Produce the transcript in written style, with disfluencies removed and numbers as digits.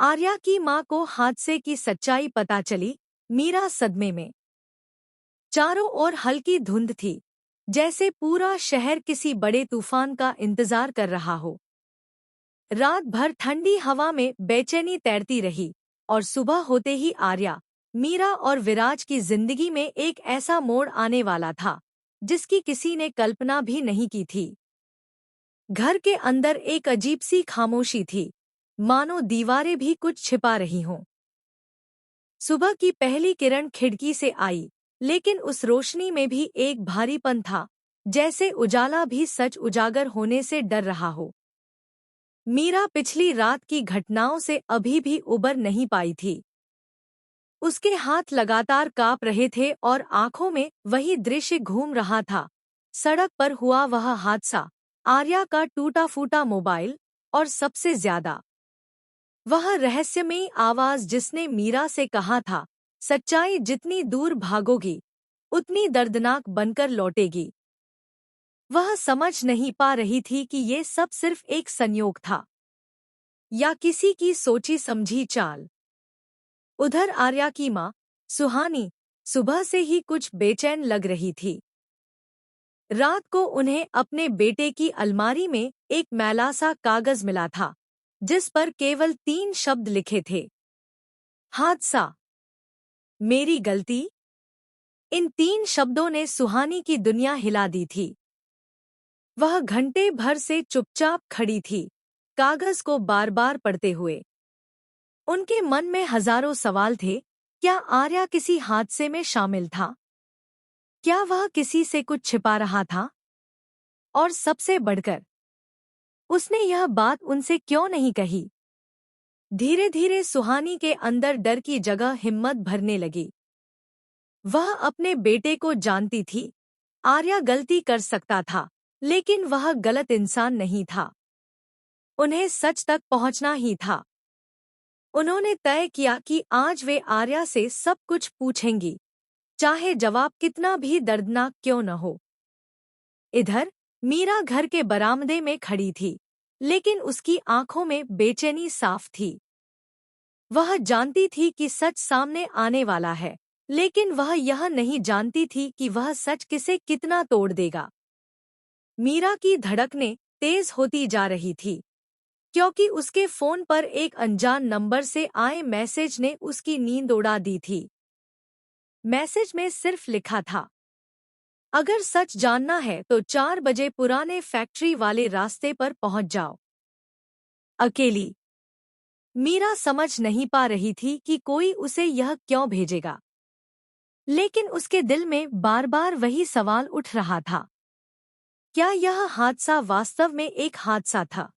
आर्या की मां को हादसे की सच्चाई पता चली। मीरा सदमे में। चारों ओर हल्की धुंध थी, जैसे पूरा शहर किसी बड़े तूफान का इंतजार कर रहा हो। रात भर ठंडी हवा में बेचैनी तैरती रही और सुबह होते ही आर्या, मीरा और विराज की जिंदगी में एक ऐसा मोड़ आने वाला था जिसकी किसी ने कल्पना भी नहीं की थी। घर के अंदर एक अजीब सी खामोशी थी, मानो दीवारें भी कुछ छिपा रही हों। सुबह की पहली किरण खिड़की से आई, लेकिन उस रोशनी में भी एक भारीपन था, जैसे उजाला भी सच उजागर होने से डर रहा हो। मीरा पिछली रात की घटनाओं से अभी भी उबर नहीं पाई थी। उसके हाथ लगातार कांप रहे थे और आंखों में वही दृश्य घूम रहा था। सड़क पर हुआ वह हादसा, आर्या का टूटा फूटा मोबाइल, और सबसे ज्यादा वह रहस्यमयी आवाज जिसने मीरा से कहा था, सच्चाई जितनी दूर भागोगी उतनी दर्दनाक बनकर लौटेगी। वह समझ नहीं पा रही थी कि ये सब सिर्फ एक संयोग था या किसी की सोची समझी चाल। उधर आर्या की मां, सुहानी, सुबह से ही कुछ बेचैन लग रही थी। रात को उन्हें अपने बेटे की अलमारी में एक मैला सा कागज मिला था, जिस पर केवल 3 शब्द लिखे थे। हादसा, मेरी गलती। इन 3 शब्दों ने सुहानी की दुनिया हिला दी थी। वह घंटे भर से चुपचाप खड़ी थी, कागज को बार बार पढ़ते हुए। उनके मन में हजारों सवाल थे। क्या आर्या किसी हादसे में शामिल था? क्या वह किसी से कुछ छिपा रहा था? और सबसे बढ़कर, उसने यह बात उनसे क्यों नहीं कही? धीरे धीरे सुहानी के अंदर डर की जगह हिम्मत भरने लगी। वह अपने बेटे को जानती थी। आर्या गलती कर सकता था, लेकिन वह गलत इंसान नहीं था। उन्हें सच तक पहुंचना ही था। उन्होंने तय किया कि आज वे आर्या से सब कुछ पूछेंगी, चाहे जवाब कितना भी दर्दनाक क्यों न हो। इधर मीरा घर के बरामदे में खड़ी थी, लेकिन उसकी आंखों में बेचैनी साफ थी। वह जानती थी कि सच सामने आने वाला है, लेकिन वह यह नहीं जानती थी कि वह सच किसे कितना तोड़ देगा। मीरा की धड़कनें तेज होती जा रही थी, क्योंकि उसके फोन पर एक अनजान नंबर से आए मैसेज ने उसकी नींद उड़ा दी थी। मैसेज में सिर्फ लिखा था, अगर सच जानना है तो 4 बजे पुराने फैक्ट्री वाले रास्ते पर पहुंच जाओ। अकेली। मीरा समझ नहीं पा रही थी कि कोई उसे यह क्यों भेजेगा, लेकिन उसके दिल में बार बार वही सवाल उठ रहा था। क्या यह हादसा वास्तव में एक हादसा था?